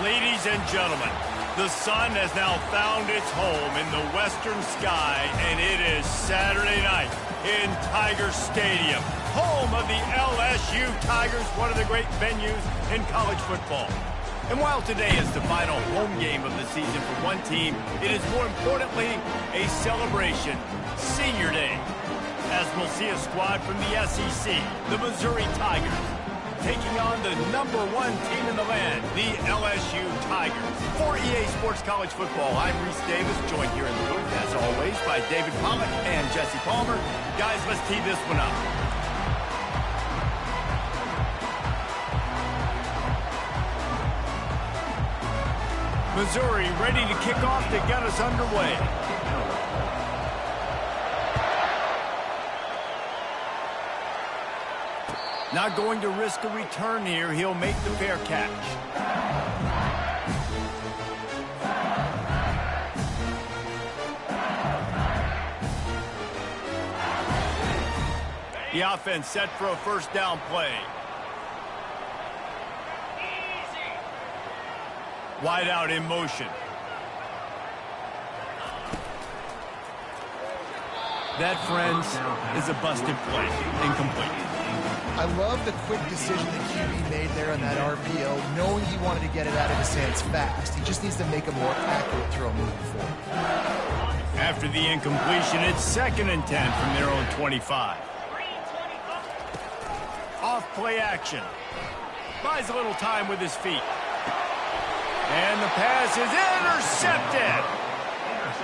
Ladies and gentlemen, the sun has now found its home in the western sky, and it is Saturday night in Tiger Stadium, home of the LSU Tigers, one of the great venues in college football. And while today is the final home game of the season for one team, it is more importantly a celebration, Senior Day, as we'll see a squad from the SEC, the Missouri Tigers, taking on the #1 team in the land, the LSU Tigers. For EA Sports College Football, I'm Reese Davis, joined here in the booth, as always, by David Pollack and Jesse Palmer. Guys, let's tee this one up. Missouri ready to kick off to get us underway. Not going to risk a return here. He'll make the fair catch. The offense set for a first down play. Wide out in motion. That, friends, is a busted play. Incomplete. I love the quick decision that QB made there on that RPO, knowing he wanted to get it out of his hands fast. He just needs to make a more accurate throw moving forward. After the incompletion, it's 2nd and 10 from their own 25. Off play action. Buys a little time with his feet. And the pass is intercepted.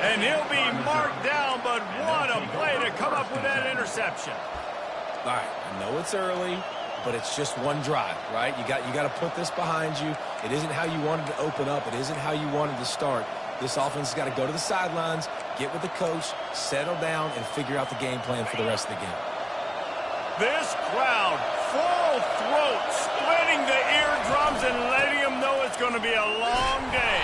And he'll be marked down, but what a play to come up with that interception. All right, I know it's early, but it's just one drive, right? You got to put this behind you. It isn't how you wanted to open up. It isn't how you wanted to start. This offense has got to go to the sidelines, get with the coach, settle down, and figure out the game plan for the rest of the game. This crowd, full throat, splitting the eardrums and letting them know it's going to be a long day.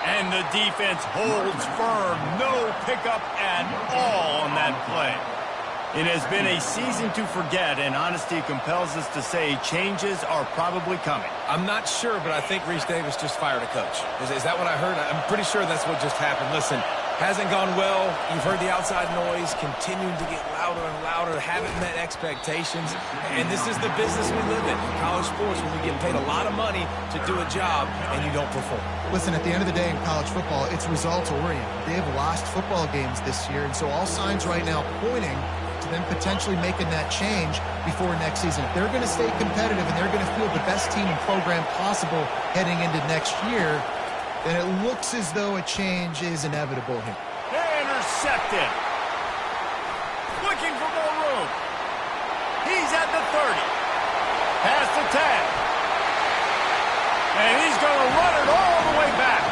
And the defense holds firm. No pickup at all on that play. It has been a season to forget, and honesty compels us to say changes are probably coming. I'm not sure, but I think Reese Davis just fired a coach. Is that what I heard? I'm pretty sure that's what just happened. Listen, hasn't gone well. You've heard the outside noise, continuing to get louder and louder, haven't met expectations. And this is the business we live in, college sports, when we get paid a lot of money to do a job and you don't perform. Listen, at the end of the day in college football, it's results-oriented. They have lost football games this year, and so all signs right now pointing to them potentially making that change before next season. If they're going to stay competitive and they're going to field the best team and program possible heading into next year, then it looks as though a change is inevitable here. Intercepted. Looking for more room. He's at the 30. Past the 10. And he's going to run it all the way back.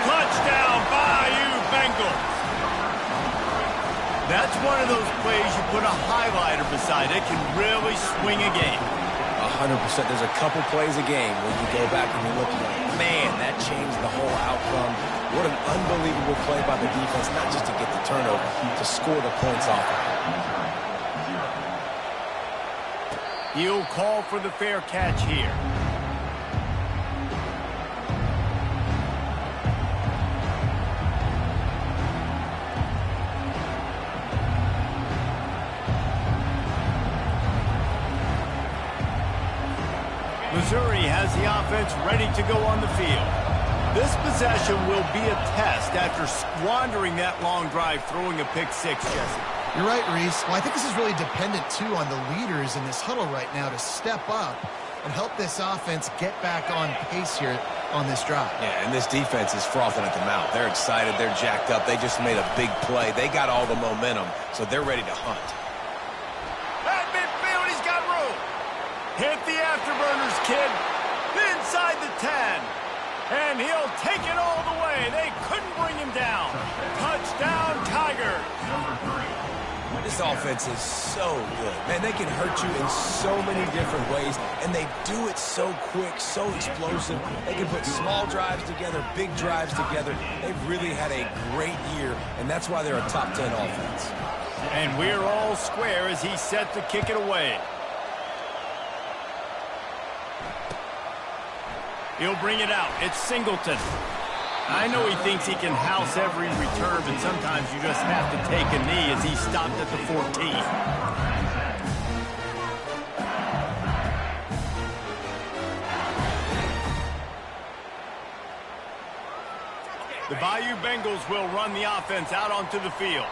Touchdown, Bayou Bengals. That's one of those plays you put a highlighter beside. It can really swing a game. 100%. There's a couple plays a game where you go back and you look like, man, that changed the whole outcome. What an unbelievable play by the defense, not just to get the turnover, to score the points off of it. He'll call for the fair catch here. Missouri has the offense ready to go on the field. This possession will be a test after squandering that long drive, throwing a pick six, Jesse. You're right, Reese. Well, I think this is really dependent, too, on the leaders in this huddle right now to step up and help this offense get back on pace here on this drive. Yeah, and this defense is frothing at the mouth. They're excited. They're jacked up. They just made a big play. They got all the momentum, so they're ready to hunt. At midfield, he's got room. Hit the afterburners, kid. Inside the 10. And he'll take it all the way. They couldn't bring him down. Touchdown, Tigers. This offense is so good. Man, they can hurt you in so many different ways, and they do it so quick, so explosive. They can put small drives together, big drives together. They've really had a great year, and that's why they're a top 10 offense. And we're all square as he's set to kick it away. He'll bring it out. It's Singleton. I know he thinks he can house every return, but sometimes you just have to take a knee as he stopped at the 14. The Bayou Bengals will run the offense out onto the field.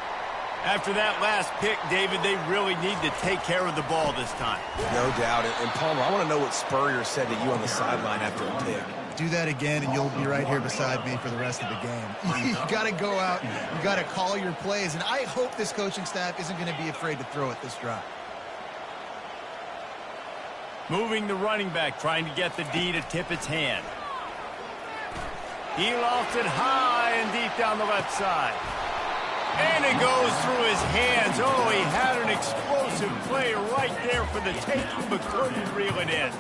After that last pick, David, they really need to take care of the ball this time. No doubt. And Palmer, I want to know what Spurrier said to you on the sideline after a pick. Do that again, and you'll be right here beside me for the rest of the game. You got to go out. You got to call your plays, and I hope this coaching staff isn't going to be afraid to throw it this drive. Moving the running back, trying to get the D to tip its hand. He lofts it high and deep down the left side. And it goes through his hands. Oh, he had an explosive play right there for the taking, but couldn't reel it in.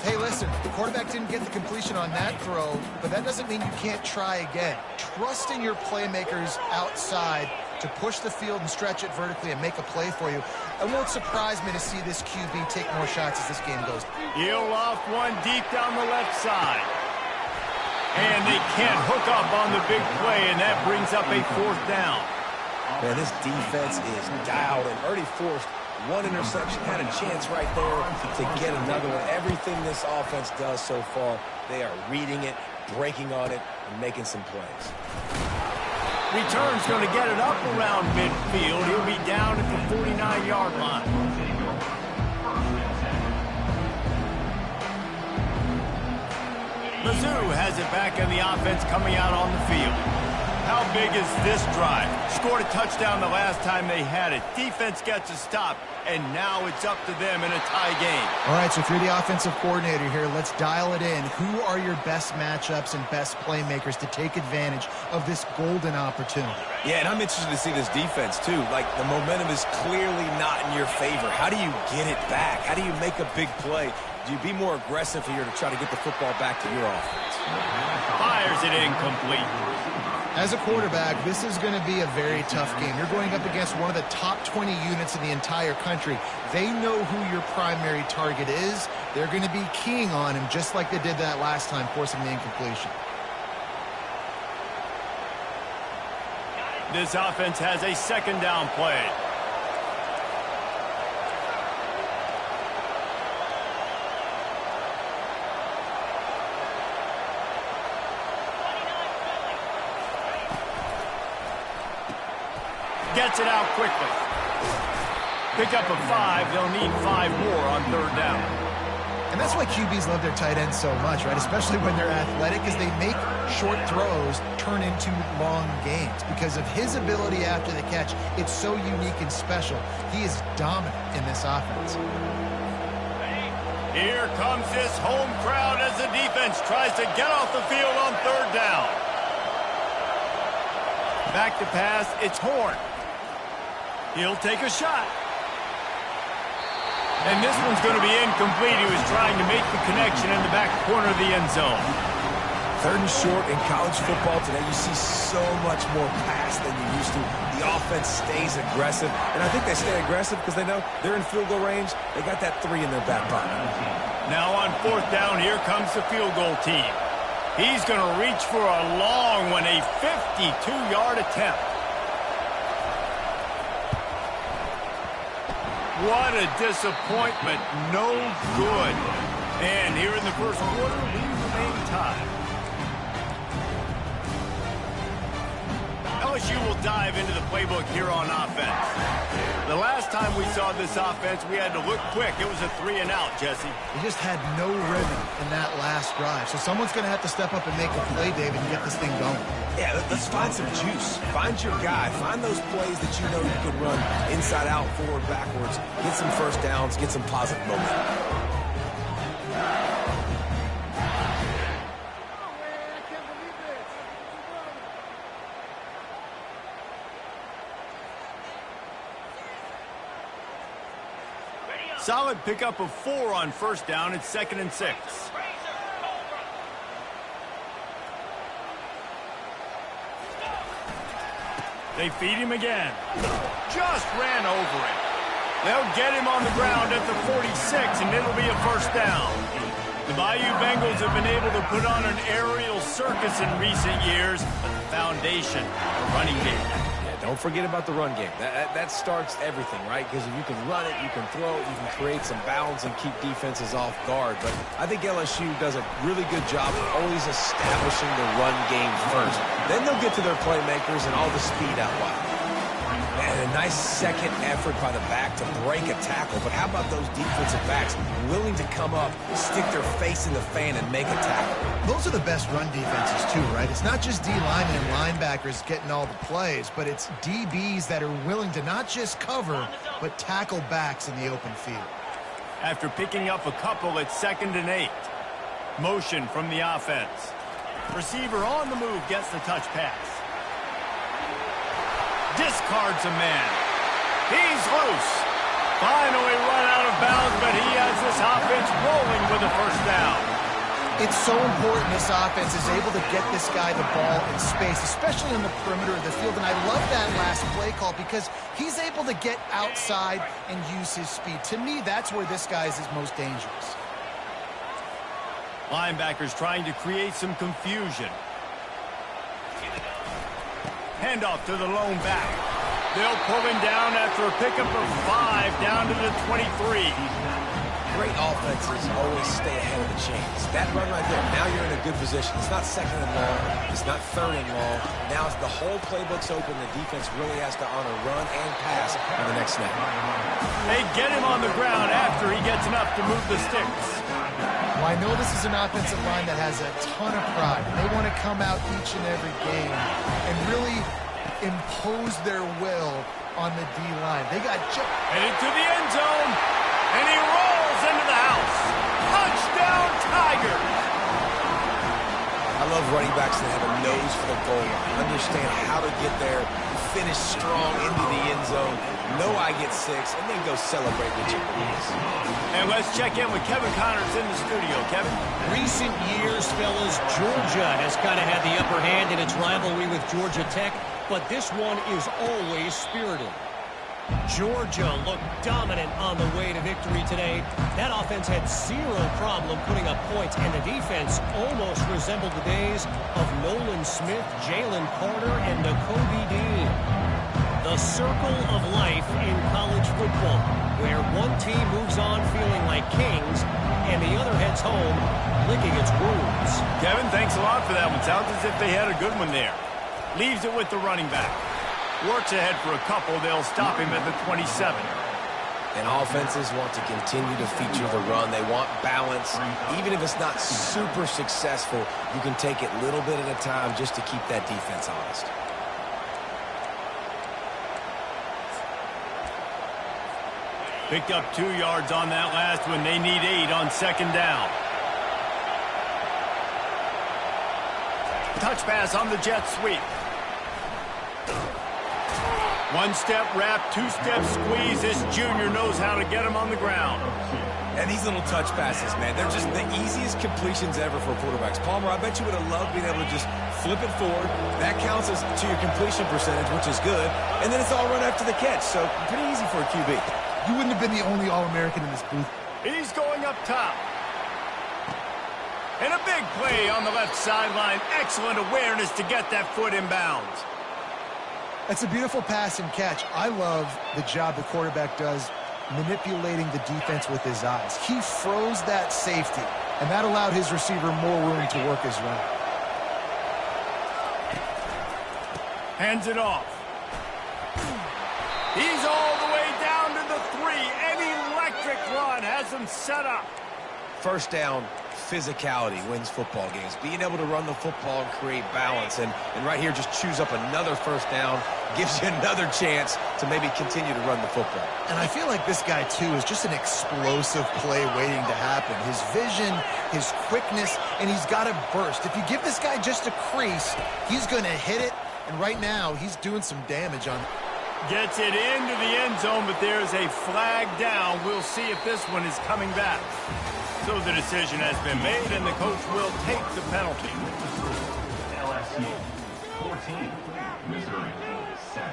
Hey, listen, the quarterback didn't get the completion on that throw, but that doesn't mean you can't try again. Trust in your playmakers outside to push the field and stretch it vertically and make a play for you. It won't surprise me to see this QB take more shots as this game goes. He'll loft one deep down the left side. And they can't hook up on the big play, and that brings up a 4th down. Man, this defense is dialed and already forced one interception. Had a chance right there to get another one. Everything this offense does so far, they are reading it, breaking on it, and making some plays. Return's going to get it up around midfield. He'll be down at the 49-yard line. Mizz has it back in the offense coming out on the field. How big is this drive? Scored a touchdown the last time they had it. Defense gets a stop, and now it's up to them in a tie game. All right, so if you're the offensive coordinator here, let's dial it in. Who are your best matchups and best playmakers to take advantage of this golden opportunity? Yeah, and I'm interested to see this defense, too. Like, the momentum is clearly not in your favor. How do you get it back? How do you make a big play? Do you be more aggressive here to try to get the football back to your offense? Fires it incomplete. As a quarterback, this is going to be a very tough game. You're going up against one of the top 20 units in the entire country. They know who your primary target is. They're going to be keying on him just like they did that last time, forcing the incompletion. This offense has a 2nd down play. Gets it out quickly. Pick up a 5. They'll need 5 more on 3rd down. And that's why QBs love their tight ends so much, right? Especially when they're athletic, because they make short throws turn into long games. Because of his ability after the catch, it's so unique and special. He is dominant in this offense. Here comes this home crowd as the defense tries to get off the field on 3rd down. Back to pass, it's Horn. He'll take a shot. And this one's going to be incomplete. He was trying to make the connection in the back corner of the end zone. 3rd and short in college football today. You see so much more pass than you used to. The offense stays aggressive. And I think they stay aggressive because they know they're in field goal range. They got that 3 in their back pocket. Now on 4th down, here comes the field goal team. He's going to reach for a long one, a 52-yard attempt. What a disappointment. No good. And here in the 1st quarter, we remain tied. LSU will dive into the playbook here on offense. The last time we saw this offense, we had to look quick. It was a 3-and-out, Jesse. They just had no rhythm in that last drive. So someone's going to have to step up and make a play, David, and get this thing going. Yeah, let's find some juice. Find your guy. Find those plays that you know you can run inside out, forward, backwards. Get some 1st downs. Get some positive momentum. Solid pickup of 4 on 1st down. It's 2nd and 6. They feed him again. Just ran over it. They'll get him on the ground at the 46, and it'll be a 1st down. The Bayou Bengals have been able to put on an aerial circus in recent years, but the foundation, the running game. Yeah, don't forget about the run game. That starts everything, right? Because if you can run it, you can throw it, you can create some balance and keep defenses off guard. But I think LSU does a really good job of always establishing the run game first. Then they'll get to their playmakers and all the speed out wide. And a nice second effort by the back to break a tackle. But how about those defensive backs willing to come up, stick their face in the fan, and make a tackle? Those are the best run defenses, too, right? It's not just D-linemen and linebackers getting all the plays, but it's DBs that are willing to not just cover, but tackle backs in the open field. After picking up a couple, it's 2nd and 8. Motion from the offense. Receiver on the move gets the touch pass. Discards a man. He's loose. Finally run out of bounds, but he has this offense rolling with a first down. It's so important this offense is able to get this guy the ball in space, especially in the perimeter of the field. And I love that last play call because he's able to get outside and use his speed. To me, that's where this guy is his most dangerous. Linebackers trying to create some confusion. Handoff to the lone back. They'll pull him down after a pickup of 5 down to the 23. Great offenses always stay ahead of the chains. That run right there, now you're in a good position. It's not 2nd and long. It's not 3rd and long. Now it's the whole playbook's open. The defense really has to honor run and pass on the next snap. They get him on the ground after he gets enough to move the sticks. Well, I know this is an offensive line that has a ton of pride. They want to come out each and every game and really impose their will on the D-line. They got headed to the end zone, and he rolls into the house. Touchdown, Tigers! I love running backs that have a nose for the goal line, understand how to get there, finish strong into the end zone, know I get 6, and then go celebrate with your boys. And let's check in with Kevin Connors in the studio. Kevin? Recent years, fellas, Georgia has kind of had the upper hand in its rivalry with Georgia Tech, but this one is always spirited. Georgia looked dominant on the way to victory today. That offense had zero problem putting up points, and the defense almost resembled the days of Nolan Smith, Jalen Carter, and Nakobe Dean. The circle of life in college football, where one team moves on feeling like kings, and the other heads home licking its wounds. Kevin, thanks a lot for that one. Sounds as if they had a good one there. Leaves it with the running back. Works ahead for a couple. They'll stop him at the 27. And offenses want to continue to feature the run. They want balance. Even if it's not super successful, you can take it little bit at a time just to keep that defense honest. Picked up 2 yards on that last one. They need 8 on 2nd down. Touch pass on the jet sweep. 1-step wrap, 2-step squeeze. This junior knows how to get him on the ground. And these little touch passes, man, they're just the easiest completions ever for quarterbacks. Palmer, I bet you would have loved being able to just flip it forward. That counts as to your completion percentage, which is good. And then it's all run after the catch, so pretty easy for a QB. You wouldn't have been the only All-American in this booth. He's going up top. And a big play on the left sideline. Excellent awareness to get that foot in bounds. That's a beautiful pass and catch. I love the job the quarterback does manipulating the defense with his eyes. He froze that safety, and that allowed his receiver more room to work his route. Hands it off. He's all the way down to the 3. An electric run has him set up. First down, physicality wins football games. Being able to run the football and create balance. And right here, just choose up another first down. Gives you another chance to maybe continue to run the football. And I feel like this guy, too, is just an explosive play waiting to happen. His vision, his quickness, and he's got to burst. If you give this guy just a crease, he's going to hit it. And right now, he's doing some damage on it. Gets it into the end zone, but there's a flag down. We'll see if this one is coming back. So the decision has been made, and the coach will take the penalty. LSU 14, Missouri 7.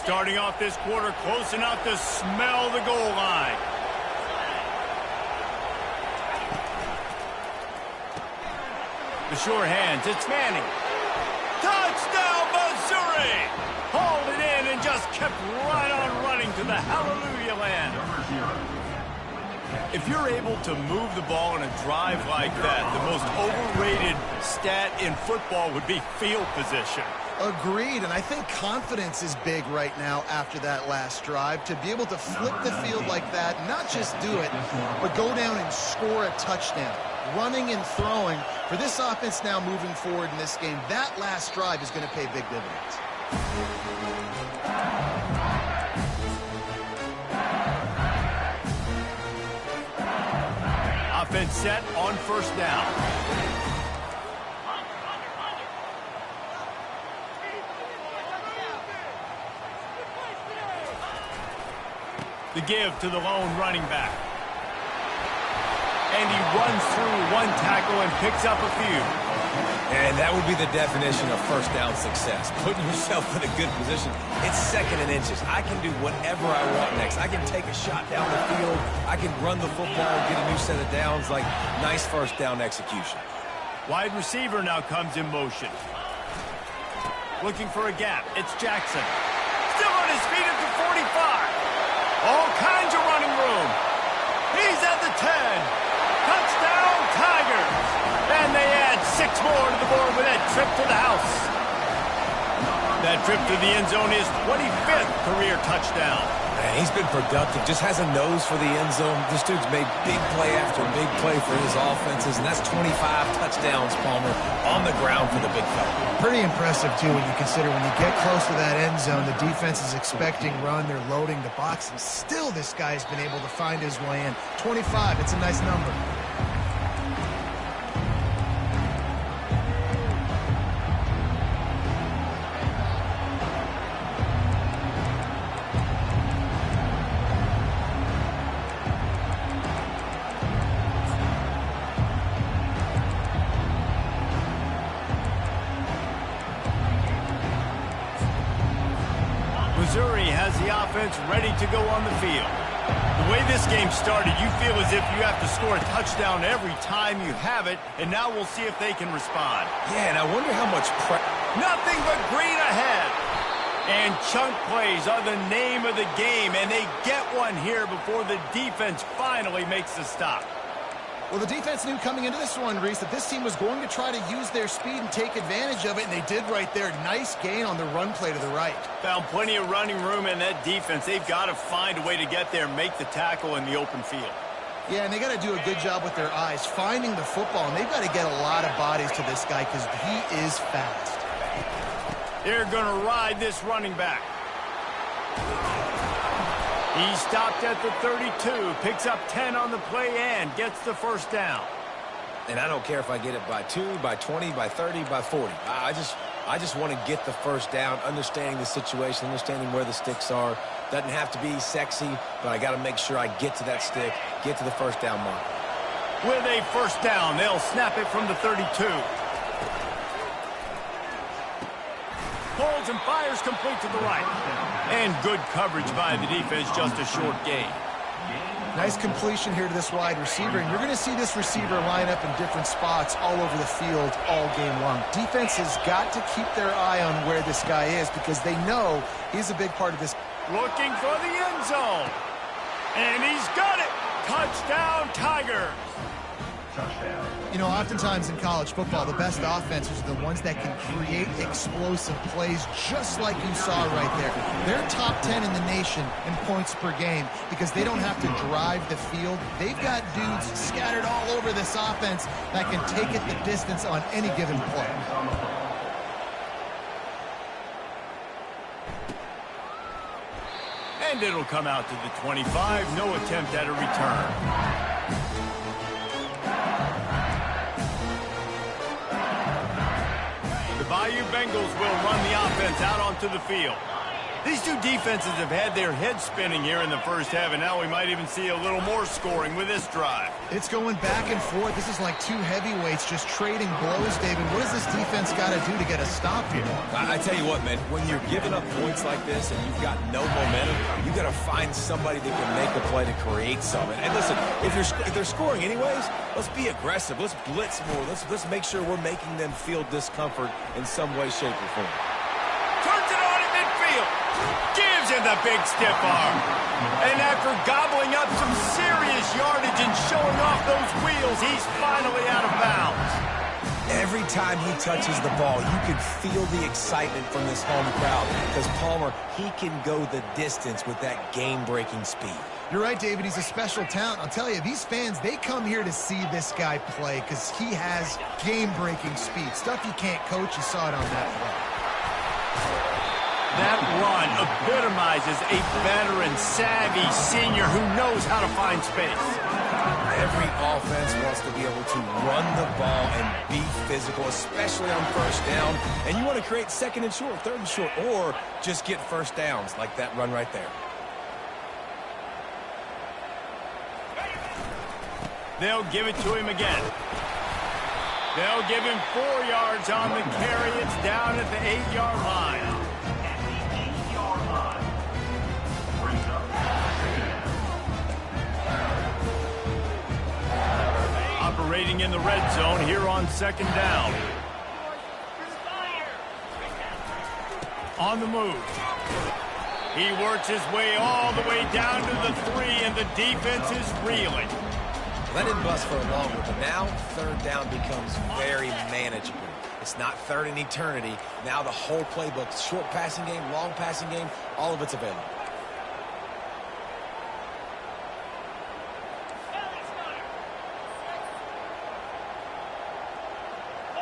Starting off this quarter close enough to smell the goal line. The sure hands, it's Manning. Touchdown, Missouri! Hauled it in and just kept right on running to the hallelujah land. If you're able to move the ball in a drive like that, the most overrated stat in football would be field position. Agreed, and I think confidence is big right now after that last drive. To be able to flip the field like that, not just do it, but go down and score a touchdown. Running and throwing, for this offense now moving forward in this game, that last drive is going to pay big dividends. Offense set on first down. The give to the lone running back. And he runs through one tackle and picks up a few. And that would be the definition of first down success. Putting yourself in a good position. It's second and inches. I can do whatever I want next. I can take a shot down the field. I can run the football, get a new set of downs. Like, nice first down execution. Wide receiver now comes in motion. Looking for a gap. It's Jackson. Still on his feet at the 45. All kinds of running room. He's at the 10. Touchdown, Tigers. And they add 6 more to the board with that trip to the house. That trip to the end zone is 25th career touchdown. Man, he's been productive. Just has a nose for the end zone. This dude's made big play after big play for his offenses, and that's 25 touchdowns, Palmer, on the ground for the big fella. Pretty impressive, too, when you consider when you get close to that end zone, the defense is expecting run, they're loading the box, and still this guy's been able to find his way in. 25, it's a nice number. Missouri has the offense ready to go on the field. The way this game started, you feel as if you have to score a touchdown every time you have it, and now we'll see if they can respond. Yeah, and I wonder how much Nothing but green ahead. And chunk plays are the name of the game, and they get one here before the defense finally makes the stop. Well, the defense knew coming into this one, Reese, that this team was going to try to use their speed and take advantage of it, and they did right there. Nice gain on the run play to the right. Found plenty of running room in that defense. They've got to find a way to get there and make the tackle in the open field. Yeah, and they got to do a good job with their eyes, finding the football, and they've got to get a lot of bodies to this guy because he is fast. They're going to ride this running back. He stopped at the 32, picks up 10 on the play and gets the first down. And I don't care if I get it by 2, by 20, by 30, by 40. I just want to get the first down, understanding the situation, understanding where the sticks are. Doesn't have to be sexy, but I got to make sure I get to that stick, get to the first down mark. With a first down, they'll snap it from the 32. Holds and fires complete to the right. And good coverage by the defense, just a short gain. Nice completion here to this wide receiver, and you're going to see this receiver line up in different spots all over the field all game long. Defense has got to keep their eye on where this guy is because they know he's a big part of this. Looking for the end zone. And he's got it. Touchdown, Tigers. Touchdown. You know, oftentimes in college football, the best offenses are the ones that can create explosive plays just like you saw right there. They're top 10 in the nation in points per game because they don't have to drive the field. They've got dudes scattered all over this offense that can take it the distance on any given play. And it'll come out to the 25. No attempt at a return. The Bayou Bengals will run the offense out onto the field. These two defenses have had their heads spinning here in the first half, and now we might even see a little more scoring with this drive. It's going back and forth. This is like two heavyweights just trading blows, David. What does this defense got to do to get a stop here? I tell you what, man, when you're giving up points like this and you've got no momentum, you got to find somebody that can make a play to create something. And listen, if they're scoring anyways, let's be aggressive. Let's blitz more. Let's make sure we're making them feel discomfort in some way, shape, or form. Turns it on in midfield. Gives him the big stiff arm. And after gobbling up some serious yardage and showing off those wheels, he's finally out of bounds. Every time he touches the ball, you can feel the excitement from this home crowd because Palmer, he can go the distance with that game-breaking speed. You're right, David. He's a special talent. I'll tell you, these fans, they come here to see this guy play because he has game-breaking speed. Stuff you can't coach. You saw it on that play. That run epitomizes a veteran, savvy senior who knows how to find space. Every offense wants to be able to run the ball and be physical, especially on first down. And you want to create second and short, third and short, or just get first downs like that run right there. They'll give it to him again. They'll give him 4 yards on the carry. It's down at the 8-yard line. Operating in the red zone here on second down. On the move. He works his way all the way down to the 3, and the defense is reeling. Let him bust for a long one, but now third down becomes very manageable. It's not third in eternity. Now the whole playbook, short passing game, long passing game, all of it's available.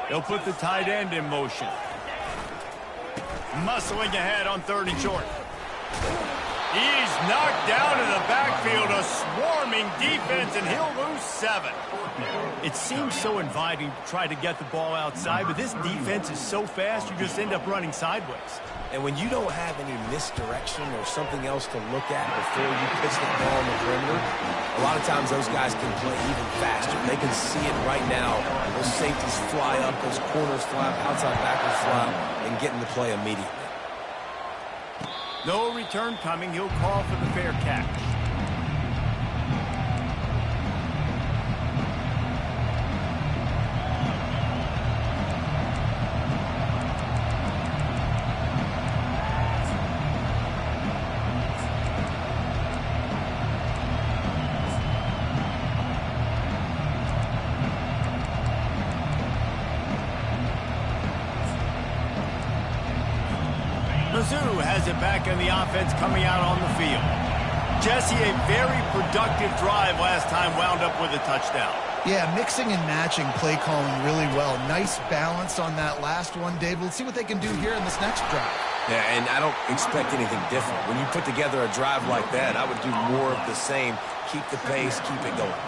They'll put the tight end in motion. Muscling ahead on 3rd and short. He's knocked down in the backfield, a swarming defense, and he'll lose 7. It seems so inviting to try to get the ball outside, but this defense is so fast, you just end up running sideways. And when you don't have any misdirection or something else to look at before you pitch the ball on the perimeter, a lot of times those guys can play even faster. They can see it right now. Those safeties fly up, those corners fly up, outside backers fly up, and get in the play immediately. No return coming. He'll call for the fair catch. Mizz has it back in the offense coming out on the field. Jesse, a very productive drive last time, wound up with a touchdown. Yeah, mixing and matching play calling really well. Nice balance on that last one, Dave. Let's see what they can do here in this next drive. Yeah, and I don't expect anything different. When you put together a drive like that, I would do more of the same. Keep the pace, keep it going.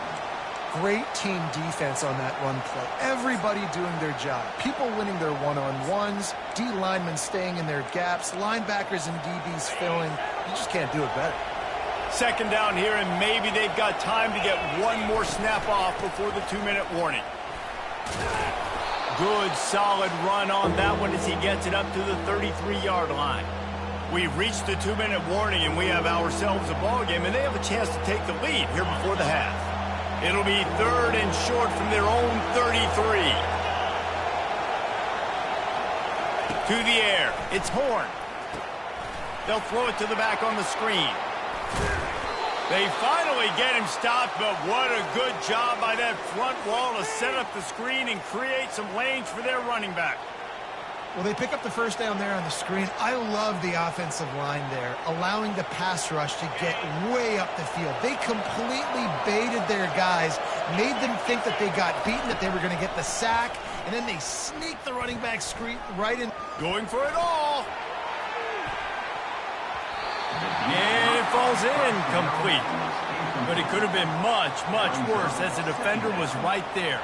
Great team defense on that run play. Everybody doing their job. People winning their one-on-ones, D linemen staying in their gaps, linebackers and DBs filling. You just can't do it better. Second down here, and maybe they've got time to get one more snap off before the 2-minute warning. Good, solid run on that one as he gets it up to the 33-yard line. We've reached the 2-minute warning, and we have ourselves a ball game, and they have a chance to take the lead here before the half. It'll be 3rd and short from their own 33. To the air. It's Horn. They'll throw it to the back on the screen. They finally get him stopped, but what a good job by that front wall to set up the screen and create some lanes for their running back. Well, they pick up the first down there on the screen. I love the offensive line there, allowing the pass rush to get way up the field. They completely baited their guys, made them think that they got beaten, that they were going to get the sack, and then they sneaked the running back screen right in. Going for it all. And it falls in complete. But it could have been much, much worse as the defender was right there.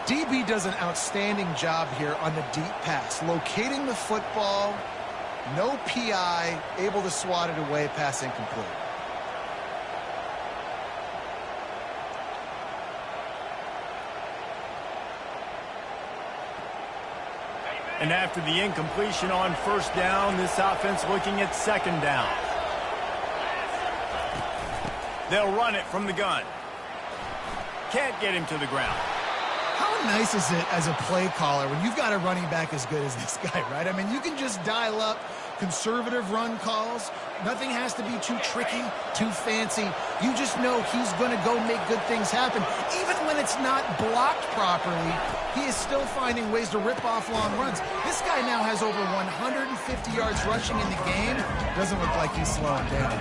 DB does an outstanding job here on the deep pass, locating the football No PI, able to swat it away, pass incomplete. And after the incompletion on first down, this offense looking at second down. They'll run it from the gun. Can't get him to the ground. How nice is it as a play caller when you've got a running back as good as this guy, right? I mean, you can just dial up conservative run calls. Nothing has to be too tricky, too fancy. You just know he's going to go make good things happen. Even when it's not blocked properly, he is still finding ways to rip off long runs. This guy now has over 150 yards rushing in the game. Doesn't look like he's slowing down.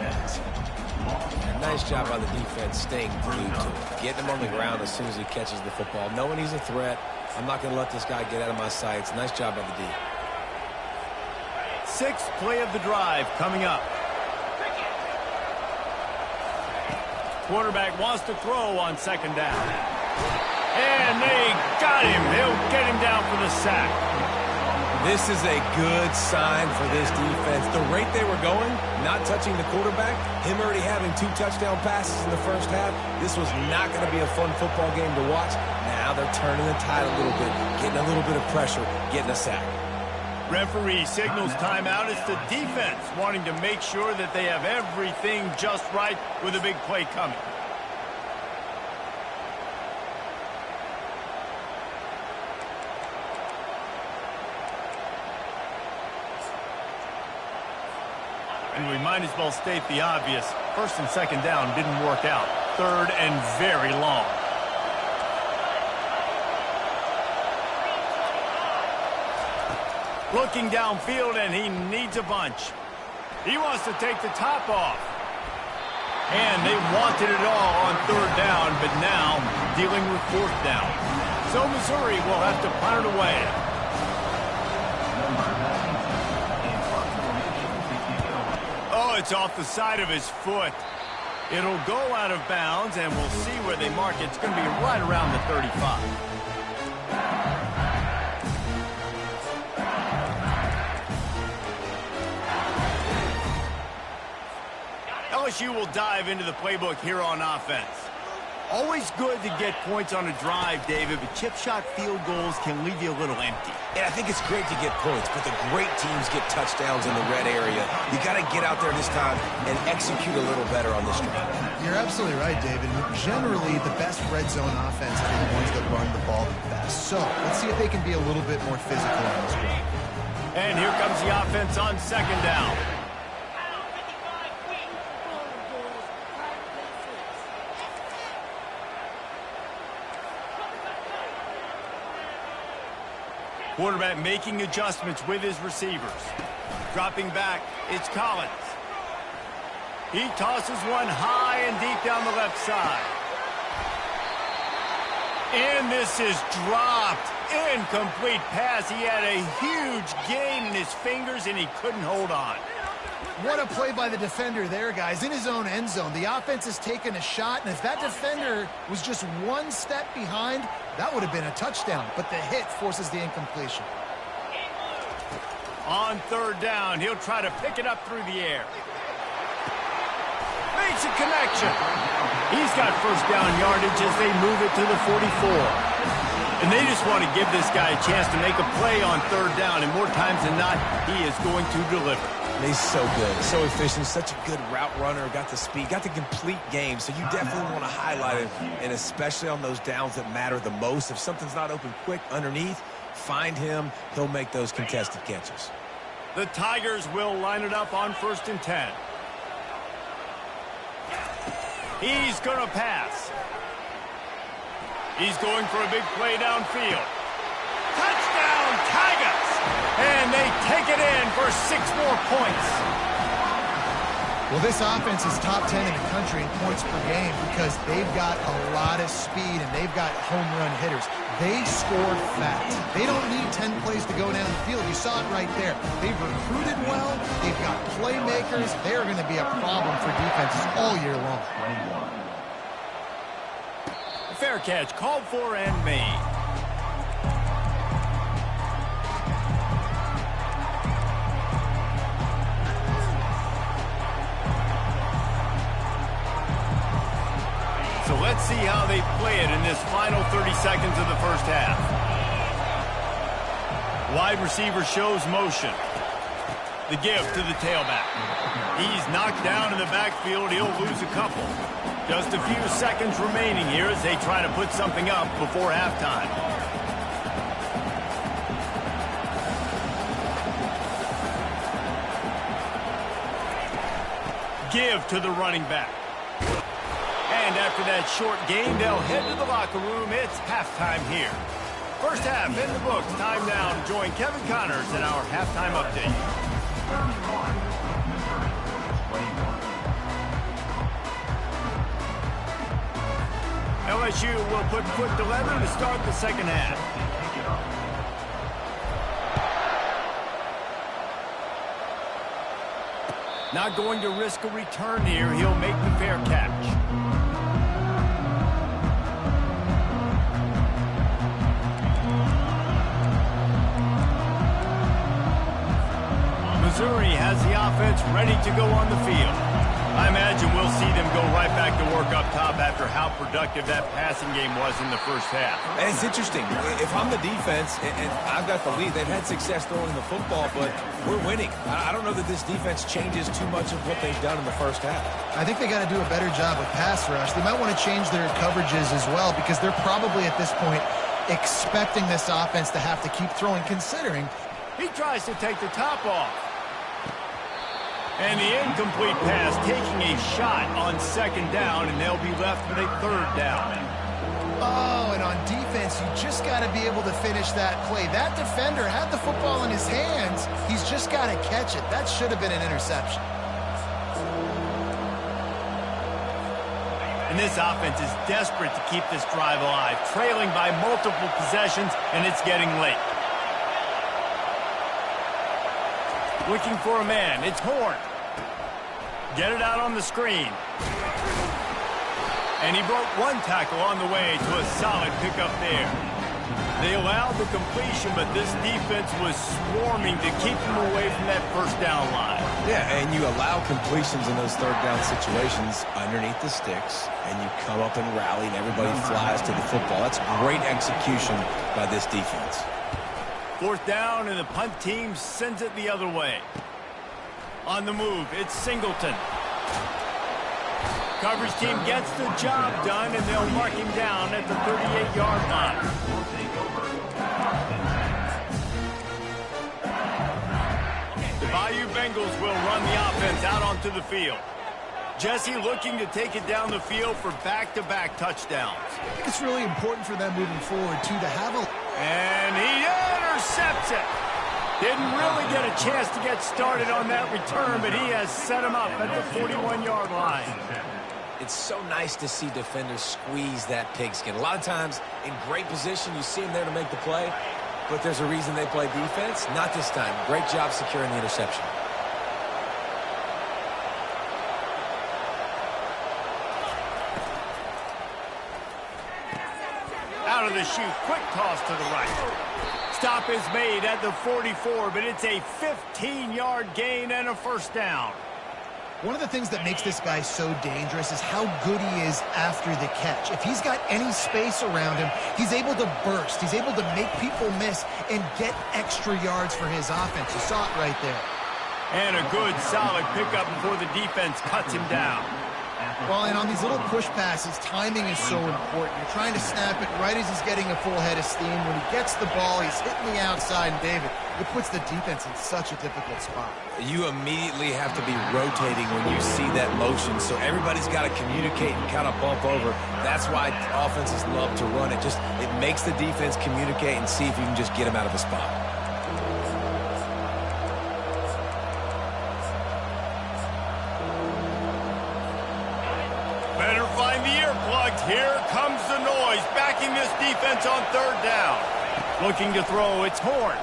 Nice job by the defense staying glued to him. Getting him on the ground as soon as he catches the football. Knowing he's a threat, I'm not going to let this guy get out of my sights. Nice job by the D. Sixth play of the drive coming up. Quarterback wants to throw on second down. And they got him. They'll get him down for the sack. This is a good sign for this defense. The rate they were going, not touching the quarterback, him already having 2 touchdown passes in the first half, this was not going to be a fun football game to watch. Now they're turning the tide a little bit, getting a little bit of pressure, getting a sack. Referee signals timeout. It's the defense wanting to make sure that they have everything just right with a big play coming. And we might as well state the obvious. First and second down didn't work out. Third and very long. Looking downfield, and he needs a bunch. He wants to take the top off. And they wanted it all on third down, but now dealing with fourth down. So Missouri will have to punt it away. Oh, it's off the side of his foot. It'll go out of bounds, and we'll see where they mark it. It's going to be right around the 35. LSU will dive into the playbook here on offense. Always good to get points on a drive, David, but chip shot field goals can leave you a little empty. And I think it's great to get points, but the great teams get touchdowns in the red area. You got to get out there this time and execute a little better on this drive. You're absolutely right, David. Generally, the best red zone offenses are the ones that run the ball the best. So let's see if they can be a little bit more physical on this drive. And here comes the offense on second down. Quarterback making adjustments with his receivers. Dropping back, it's Collins. He tosses one high and deep down the left side. And this is dropped. Incomplete pass. He had a huge gain in his fingers, and he couldn't hold on. What a play by the defender there, guys. In his own end zone, the offense has taken a shot, and if that defender was just one step behind, that would have been a touchdown. But the hit forces the incompletion. On third down, he'll try to pick it up through the air. Makes a connection. He's got first down yardage as they move it to the 44. And they just want to give this guy a chance to make a play on third down, and more times than not, he is going to deliver. He's so good, so efficient, such a good route runner, got the speed, got the complete game, so you definitely want to highlight it, and especially on those downs that matter the most. If something's not open quick underneath, find him, he'll make those contested catches. The Tigers will line it up on 1st and 10. He's going to pass. He's going for a big play downfield. Touchdown, Tigers! And they take it in for 6 more points. Well, this offense is top 10 in the country in points per game because they've got a lot of speed and they've got home run hitters. They scored fast. They don't need 10 plays to go down the field. You saw it right there. They've recruited well. They've got playmakers. They're going to be a problem for defenses all year long. Fair catch called for and made. Let's see how they play it in this final 30 seconds of the first half. Wide receiver shows motion. The give to the tailback. He's knocked down in the backfield. He'll lose a couple. Just a few seconds remaining here as they try to put something up before halftime. Give to the running back. And after that short game, they'll head to the locker room. It's halftime here. First half in the books. Time now to join Kevin Connors in our halftime update. LSU will put foot to leather to start the second half. Not going to risk a return here. He'll make the fair catch. Missouri has the offense ready to go on the field. I imagine we'll see them go right back to work up top after how productive that passing game was in the first half. And it's interesting. If I'm the defense and I've got the lead, they've had success throwing the football, but we're winning. I don't know that this defense changes too much of what they've done in the first half. I think they got to do a better job with pass rush. They might want to change their coverages as well because they're probably at this point expecting this offense to have to keep throwing, considering he tries to take the top off. And the incomplete pass taking a shot on second down, and they'll be left with a third down. Oh, and on defense, you just got to be able to finish that play. That defender had the football in his hands. He's just got to catch it. That should have been an interception. And this offense is desperate to keep this drive alive, trailing by multiple possessions, and it's getting late. Looking for a man. It's Horn. Get it out on the screen. And he broke one tackle on the way to a solid pickup there. They allowed the completion, but this defense was swarming to keep them away from that first down line. Yeah, and you allow completions in those third down situations underneath the sticks, and you come up and rally, and everybody flies to the football. That's great execution by this defense. Fourth down, and the punt team sends it the other way. On the move, it's Singleton. Coverage team gets the job done, and they'll mark him down at the 38-yard line. The Bayou Bengals will run the offense out onto the field. Jesse looking to take it down the field for back-to-back touchdowns. I think it's really important for them moving forward, too, to have a... And he intercepts it. Didn't really get a chance to get started on that return, but he has set him up at the 41-yard line. It's so nice to see defenders squeeze that pigskin. A lot of times, in great position, you see them there to make the play, but there's a reason they play defense. Not this time. Great job securing the interception. Out of the chute, quick toss to the right. Stop is made at the 44, but it's a 15-yard gain and a first down. One of the things that makes this guy so dangerous is how good he is after the catch. If he's got any space around him, he's able to burst. He's able to make people miss and get extra yards for his offense. You saw it right there. And a good, solid pickup before the defense cuts him down. Well, and on these little push passes, timing is so important. You're trying to snap it right as he's getting a full head of steam. When he gets the ball, he's hitting the outside, and David, it puts the defense in such a difficult spot. You immediately have to be rotating when you see that motion, so everybody's got to communicate and kind of bump over. That's why offenses love to run it. It makes the defense communicate and see if you can just get him out of a spot. Better find the earplugs. Here comes the noise, backing this defense on third down. Looking to throw, it's Horn.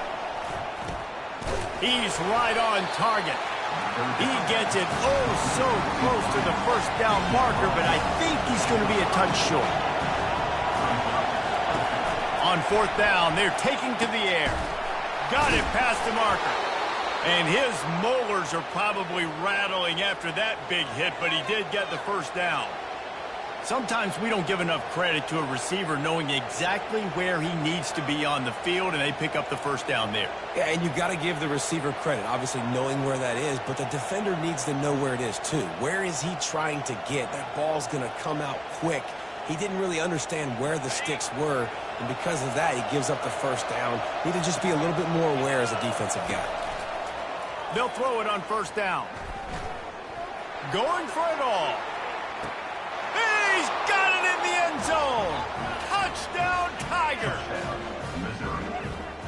He's right on target. He gets it so close to the first down marker, but I think he's going to be a touch short. On fourth down, they're taking to the air. Got it past the marker. And his molars are probably rattling after that big hit, but he did get the first down. Sometimes we don't give enough credit to a receiver knowing exactly where he needs to be on the field, and they pick up the first down there. Yeah, and you've got to give the receiver credit, obviously knowing where that is, but the defender needs to know where it is too. Where is he trying to get? That ball's going to come out quick. He didn't really understand where the sticks were, and because of that, he gives up the first down. Need to just be a little bit more aware as a defensive guy. They'll throw it on first down. Going for it all. He's got it in the end zone. Touchdown, Tigers.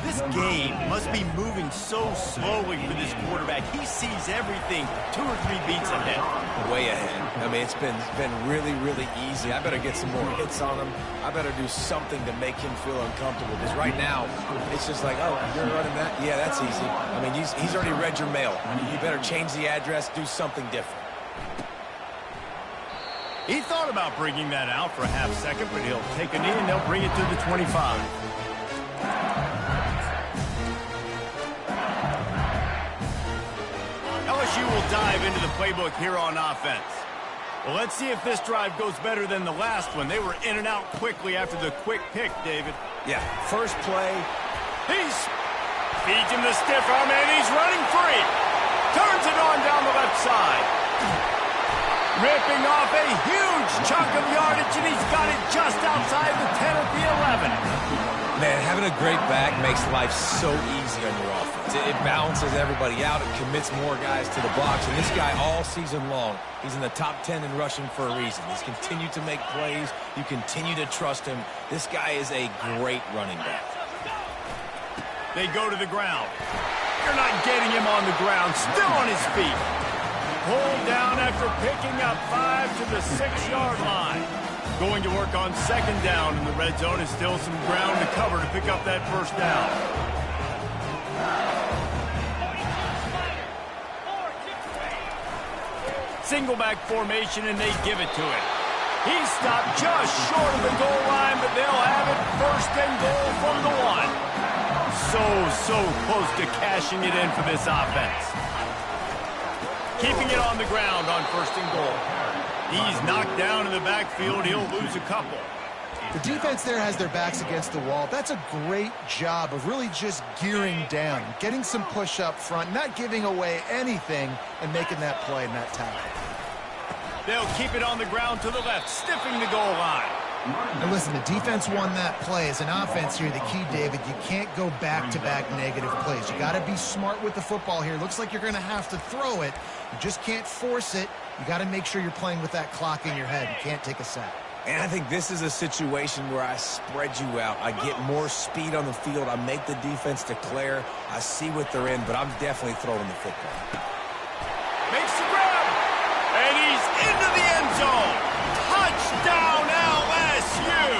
This game must be moving so slowly for this quarterback. He sees everything 2 or 3 beats ahead. Way ahead. I mean, it's been really, really easy. I better get some more hits on him. I better do something to make him feel uncomfortable. Because right now, it's just like, oh, you're running that? Yeah, that's easy. I mean, he's already read your mail. You better change the address, do something different. He thought about bringing that out for a half second, but he'll take a knee and they'll bring it to the 25. LSU will dive into the playbook here on offense. Well, let's see if this drive goes better than the last one. They were in and out quickly after the quick pick, David. Yeah, first play. Feeds him the stiff arm, and he's running free. Turns it on down the left side. Ripping off a huge chunk of yardage, and he's got it just outside the 10 at the 11. Man, having a great back makes life so easy on your offense. It balances everybody out. It commits more guys to the box. And this guy all season long, he's in the top 10 in rushing for a reason. He's continued to make plays. You continue to trust him. This guy is a great running back. They go to the ground. You're not getting him on the ground. Still on his feet. Pulled down after picking up 5 to the 6-yard line. Going to work on second down in the red zone, and still some ground to cover to pick up that first down. Single back formation, and they give it to him. He stopped just short of the goal line, but they'll have it first and goal from the 1. So close to cashing it in for this offense. Keeping it on the ground on first and goal. He's knocked down in the backfield. He'll lose a couple. The defense there has their backs against the wall. That's a great job of really just gearing down, getting some push up front, not giving away anything, and making that play and that tackle. They'll keep it on the ground to the left, stiffing the goal line. And listen, the defense won that play. As an offense here, the key, David, you can't go back-to-back negative plays. You got to be smart with the football here. Looks like you're going to have to throw it. You just can't force it. You got to make sure you're playing with that clock in your head. You can't take a sack. And I think this is a situation where I spread you out. I get more speed on the field. I make the defense declare. I see what they're in, but I'm definitely throwing the football. Makes the grab, and he's into the end zone. Touchdown, LSU!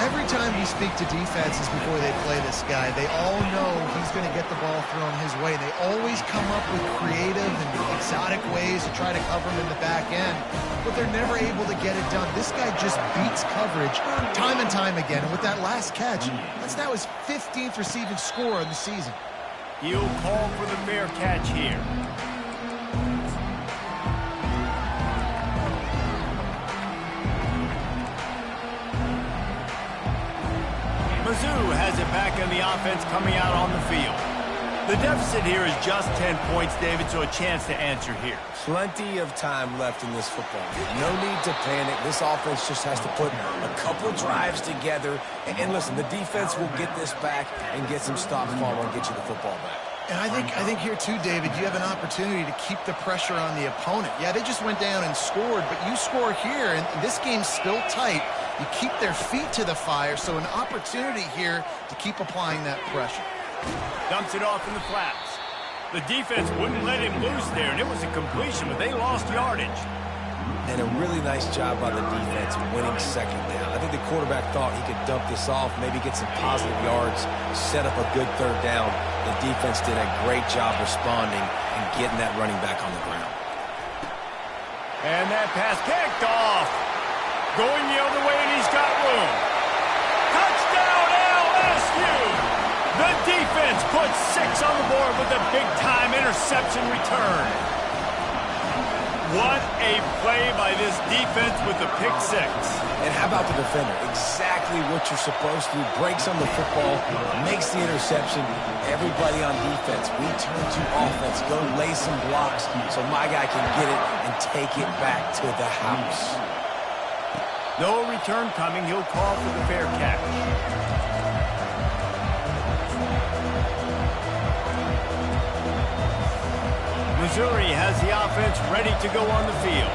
Every time we speak to defenses before they play this guy, they all know he's going to get the ball thrown his way. They always come up with creative and exotic ways to try to cover him in the back end, but they're never able to get it done. This guy just beats coverage time and time again, and with that last catch, that's now his 15th receiving score in the season. He'll call for the fair catch here. Mizz has it back in the offense coming out on the field. The deficit here is just 10 points, David, so a chance to answer here. Plenty of time left in this football game. No need to panic. This offense just has to put a couple drives together. And listen, the defense will get this back and get some stops for them and get you the football back. And I think here too, David, you have an opportunity to keep the pressure on the opponent. Yeah, they just went down and scored, but you score here, and this game's still tight. You keep their feet to the fire, so an opportunity here to keep applying that pressure. Dumps it off in the flats. The defense wouldn't let him loose there, and it was a completion, but they lost yardage. And a really nice job by the defense winning second down. I think the quarterback thought he could dump this off, maybe get some positive yards, set up a good third down. The defense did a great job responding and getting that running back on the ground. And that pass kicked off. Going the other way, and he's got room. Touchdown, LSU! The defense puts 6 on the board with a big-time interception return. What a play by this defense with the pick six. And how about the defender? Exactly what you're supposed to do. Breaks on the football, makes the interception. Everybody on defense, we turn to offense. Go lay some blocks so my guy can get it and take it back to the house. No return coming. He'll call for the fair catch. Missouri has the offense ready to go on the field.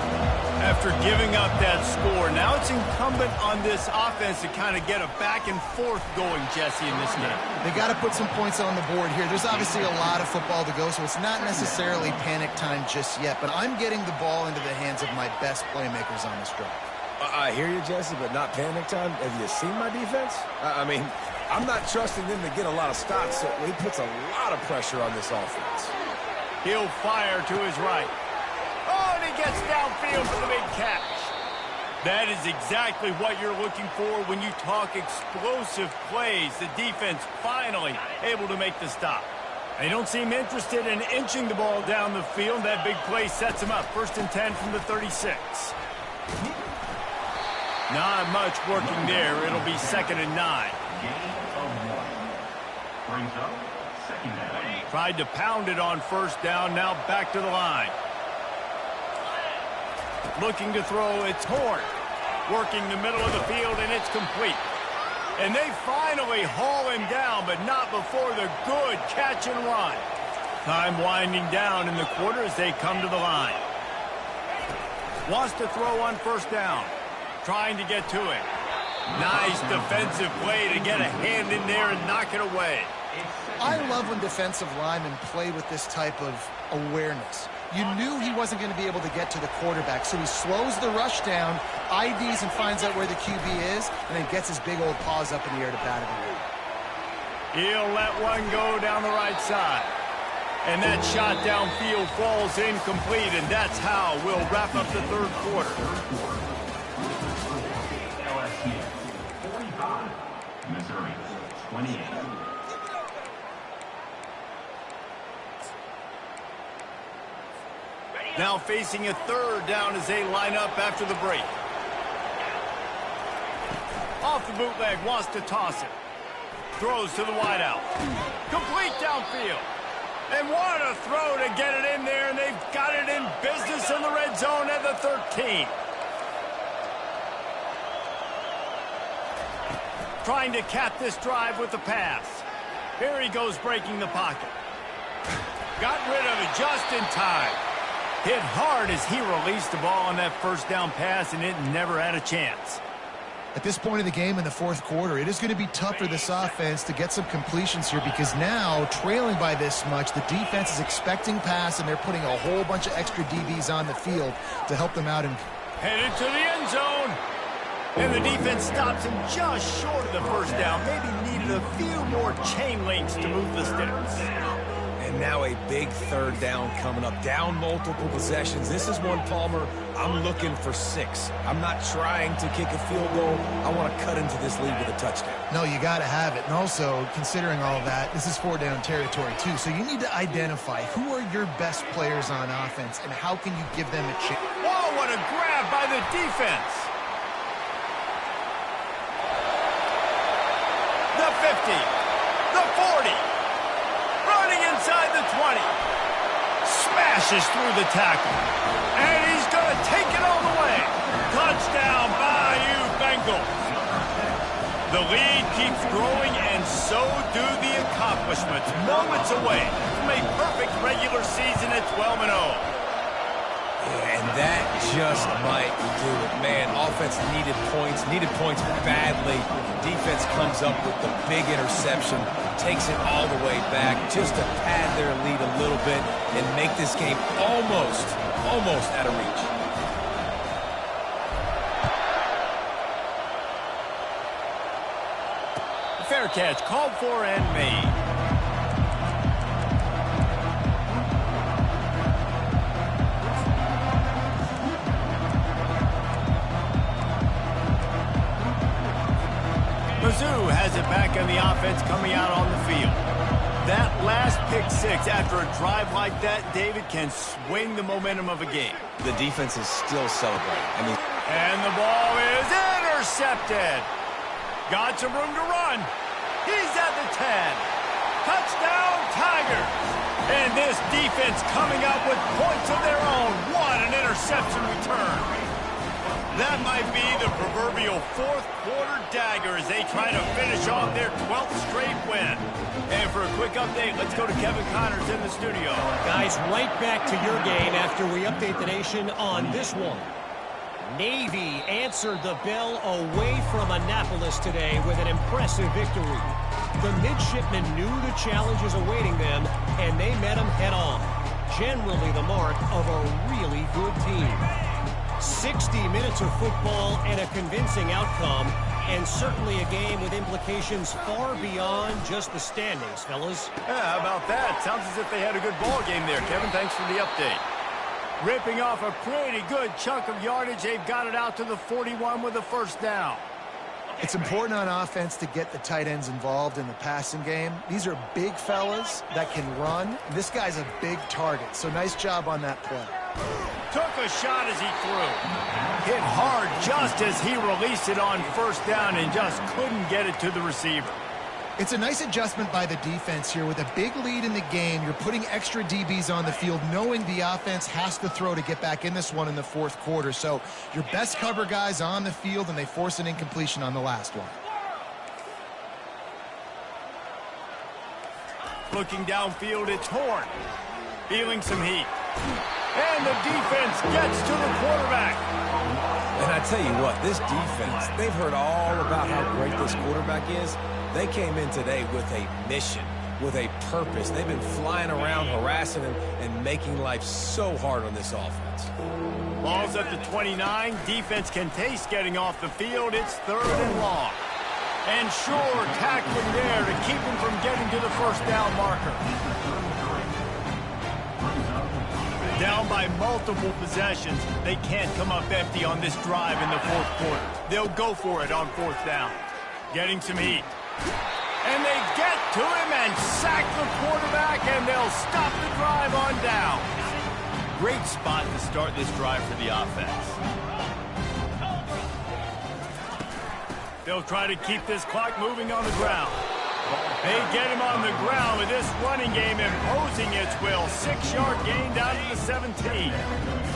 After giving up that score, now it's incumbent on this offense to kind of get a back and forth going, Jesse, in this game. They got to put some points on the board here. There's obviously a lot of football to go, so it's not necessarily panic time just yet, but I'm getting the ball into the hands of my best playmakers on this drive. I hear you, Jesse, but not panic time. Have you seen my defense? I mean, I'm not trusting them to get a lot of stops, so he puts a lot of pressure on this offense. He'll fire to his right. Oh, and he gets downfield for the big catch. That is exactly what you're looking for when you talk explosive plays. The defense finally able to make the stop. They don't seem interested in inching the ball down the field. That big play sets him up. 1st and 10 from the 36. Not much working there. It'll be 2nd and 9. Brings up 2nd down. Tried to pound it on 1st down. Now back to the line. Looking to throw. It's Horn. Working the middle of the field, and it's complete. And they finally haul him down, but not before the good catch and run. Time winding down in the quarter as they come to the line. Wants to throw on 1st down. Trying to get to it. Nice defensive play to get a hand in there and knock it away. I love when defensive linemen play with this type of awareness. You knew he wasn't going to be able to get to the quarterback, so he slows the rush down, IDs and finds out where the QB is, and then gets his big old paws up in the air to bat it away. He'll let one go down the right side. And that shot downfield falls incomplete, and that's how we'll wrap up the 3rd quarter. LSU 45, Missouri 28. Now facing a 3rd down as they line up after the break. Off the bootleg, wants to toss it. Throws to the wideout. Complete downfield. And what a throw to get it in there, and they've got it in business in the red zone at the 13. Trying to cap this drive with the pass. Here he goes breaking the pocket. Got rid of it just in time. Hit hard as he released the ball on that 1st down pass, and it never had a chance. At this point in the game in the 4th quarter, it is going to be tough for this offense to get some completions here because now, trailing by this much, the defense is expecting pass, and they're putting a whole bunch of extra DBs on the field to help them out. Headed to the end zone. And the defense stops him just short of the 1st down. Maybe needed a few more chain links to move the sticks. And now a big 3rd down coming up. Down multiple possessions. This is one, Palmer, I'm looking for 6. I'm not trying to kick a field goal. I want to cut into this lead with a touchdown. No, you got to have it. And also, considering all of that, this is 4-down territory too. So you need to identify who are your best players on offense and how can you give them a chance. Whoa, what a grab by the defense. The 50, the 40. Running inside the 20. Smashes through the tackle. And he's going to take it all the way. Touchdown, Bayou Bengals. The lead keeps growing, and so do the accomplishments. Moments away from a perfect regular season at 12-0. And that just might do it. Man, offense needed points badly. Defense comes up with the big interception, takes it all the way back just to pad their lead a little bit and make this game almost out of reach. Fair catch called for and made. Mizzou has it back on the offense coming out on the field. That last pick six after a drive like that, David, can swing the momentum of a game. The defense is still celebrating. And the ball is intercepted. Got some room to run. He's at the 10. Touchdown, Tigers. And this defense coming up with points of their own. What an interception return. That might be the proverbial fourth quarter dagger as they try to finish off their 12th straight win. And for a quick update, let's go to Kevin Connors in the studio. Guys, right back to your game after we update the nation on this one. Navy answered the bell away from Annapolis today with an impressive victory. The midshipmen knew the challenges awaiting them, and they met them head-on. Generally the mark of a really good team. 60 minutes of football and a convincing outcome, and certainly a game with implications far beyond just the standings, fellas. Yeah, how about that? Sounds as if they had a good ball game there, Kevin. Thanks for the update. Ripping off a pretty good chunk of yardage. They've got it out to the 41 with a first down. It's important on offense to get the tight ends involved in the passing game. These are big fellas that can run. This guy's a big target, so nice job on that play. Took a shot as he threw. Hit hard just as he released it on first down and just couldn't get it to the receiver. It's a nice adjustment by the defense here. With a big lead in the game, you're putting extra DBs on the field, knowing the offense has to throw to get back in this one in the fourth quarter. So your best cover guys on the field, and they force an incompletion on the last one. Looking downfield, it's Horn. Feeling some heat. And the defense gets to the quarterback. And I tell you what, this defense, they've heard all about how great this quarterback is. They came in today with a mission, with a purpose. They've been flying around, harassing him, and making life so hard on this offense. Ball's at the 29. Defense can taste getting off the field. It's third and long. And sure, tackling there to keep him from getting to the first down marker. Down by multiple possessions, they can't come up empty on this drive in the fourth quarter. They'll go for it on fourth down. Getting some heat. And they get to him and sack the quarterback, and they'll stop the drive on down. Great spot to start this drive for the offense. They'll try to keep this clock moving on the ground. They get him on the ground with this running game imposing its will. 6-yard gain down to the 17.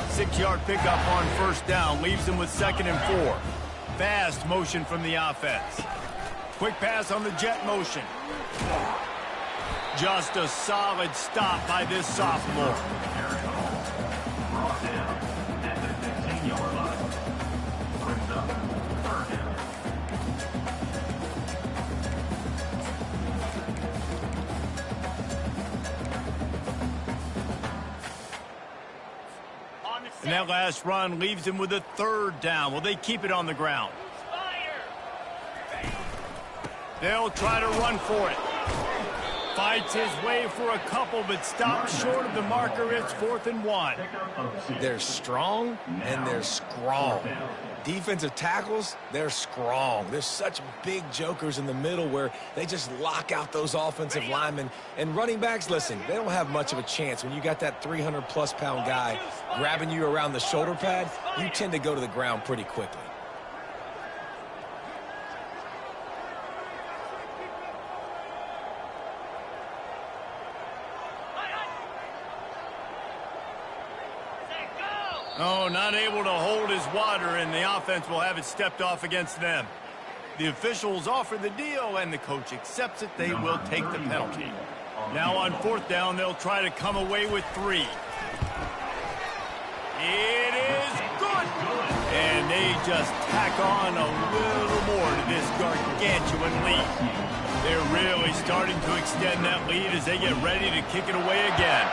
6-yard pickup on first down leaves them with 2nd and 4. Fast motion from the offense. Quick pass on the jet motion. Just a solid stop by this sophomore. And that last run leaves him with a 3rd down. Will they keep it on the ground? They'll try to run for it. Fights his way for a couple, but stops short of the marker. It's 4th and 1. They're strong and they're strong. Defensive tackles, they're strong. There's such big jokers in the middle where they just lock out those offensive linemen. And running backs, listen, they don't have much of a chance. When you got that 300-plus pound guy grabbing you around the shoulder pad, you tend to go to the ground pretty quickly. Oh, not able to hold his water, and the offense will have it stepped off against them. The officials offer the deal, and the coach accepts it. They will take the penalty. Now on 4th down, they'll try to come away with 3. It is good. And they just tack on a little more to this gargantuan lead. They're really starting to extend that lead as they get ready to kick it away again.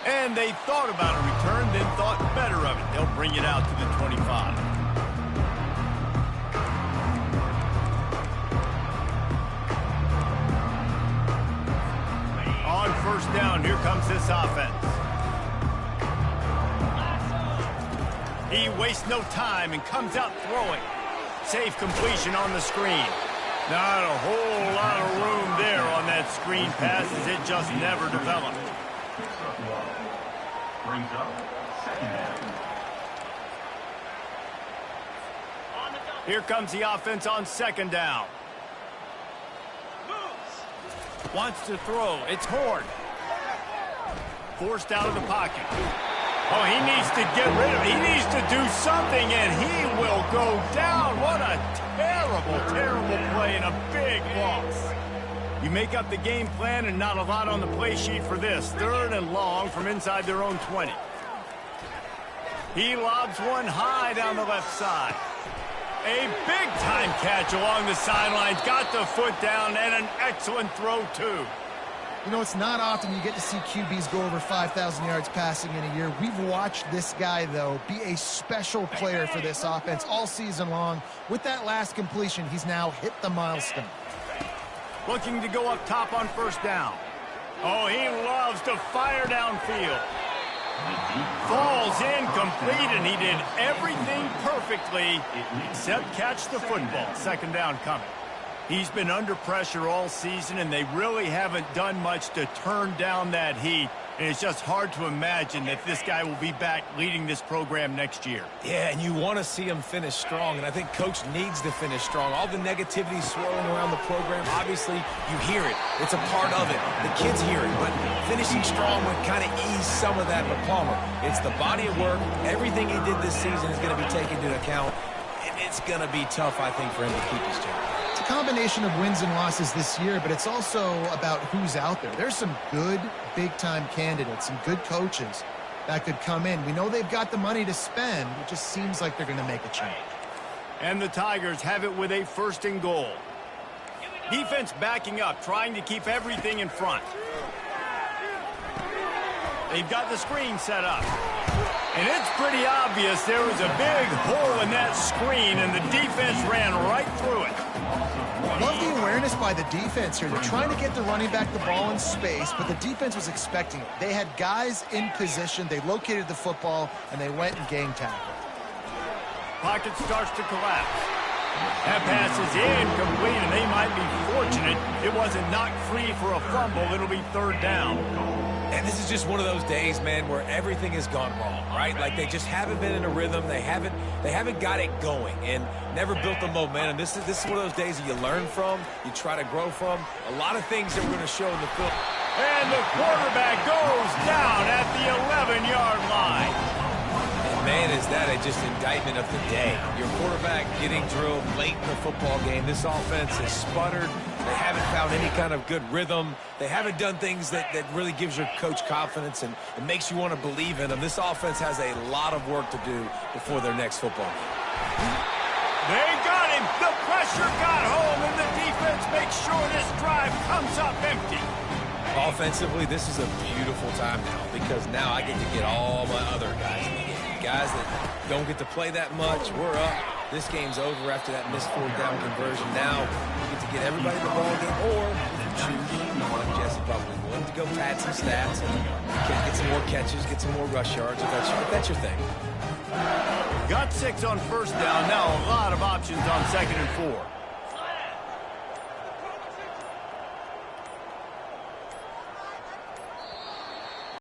And they thought about a return, then thought better of it. They'll bring it out to the 25. On 1st down, here comes this offense. He wastes no time and comes out throwing. safe completion on the screen. Not a whole lot of room there on that screen pass as it just never developed. Brings up second down. Here comes the offense on second down. Wants to throw. It's Horn. Forced out of the pocket. Oh, he needs to get rid of it. He needs to do something, and he will go down. What a terrible, terrible play and a big loss. You make up the game plan and not a lot on the play sheet for this. 3rd and long from inside their own 20. He lobs one high down the left side. A big-time catch along the sidelines. Got the foot down and an excellent throw, too. You know, it's not often you get to see QBs go over 5,000 yards passing in a year. We've watched this guy, though, be a special player for this offense all season long. With that last completion, he's now hit the milestone. Looking to go up top on first down. Oh, he loves to fire downfield. Falls incomplete, and he did everything perfectly except catch the football. Second down coming. He's been under pressure all season, and they really haven't done much to turn down that heat. And it's just hard to imagine that this guy will be back leading this program next year. Yeah, and you want to see him finish strong, and I think Coach needs to finish strong. All the negativity swirling around the program, obviously, you hear it. It's a part of it. The kids hear it, but finishing strong would kind of ease some of that. But Palmer, it's the body of work. Everything he did this season is going to be taken into account, and it's going to be tough, I think, for him to keep his job. It's a combination of wins and losses this year, but it's also about who's out there. There's some good big-time candidates, some good coaches that could come in. We know they've got the money to spend. It just seems like they're going to make a change. And the Tigers have it with a 1st and goal. Defense backing up, trying to keep everything in front. They've got the screen set up. And it's pretty obvious there was a big hole in that screen, and the defense ran right through it. Love the awareness by the defense here. They're trying to get the running back the ball in space, but the defense was expecting it. They had guys in position. They located the football, and they went and gang tackled. Pocket starts to collapse. That pass is incomplete, and they might be fortunate it wasn't knocked free for a fumble. It'll be 3rd down. And this is just one of those days, man, where everything has gone wrong, right? Like they just haven't been in a rhythm. They haven't got it going and never built the momentum. This is one of those days that you learn from, you try to grow from. A lot of things that we're going to show in the film. And the quarterback goes down at the 11-yard line. And man, is that just indictment of the day. Your quarterback getting drilled late in the football game. This offense has sputtered. They haven't found any kind of good rhythm. They haven't done things that really gives your coach confidence and it makes you want to believe in them. This offense has a lot of work to do before their next football game. They got him. The pressure got home, and the defense makes sure this drive comes up empty. Offensively, this is a beautiful time now because now I get to get all my other guys in the game. Guys that don't get to play that much, we're up. This game's over after that missed 4th down conversion. Now we get to get everybody in the ball game, or if you choose, like Jesse probably would, to go pad some stats and get some more catches, get some more rush yards if that's your thing. Got 6 on first down. Now a lot of options on 2nd and 4.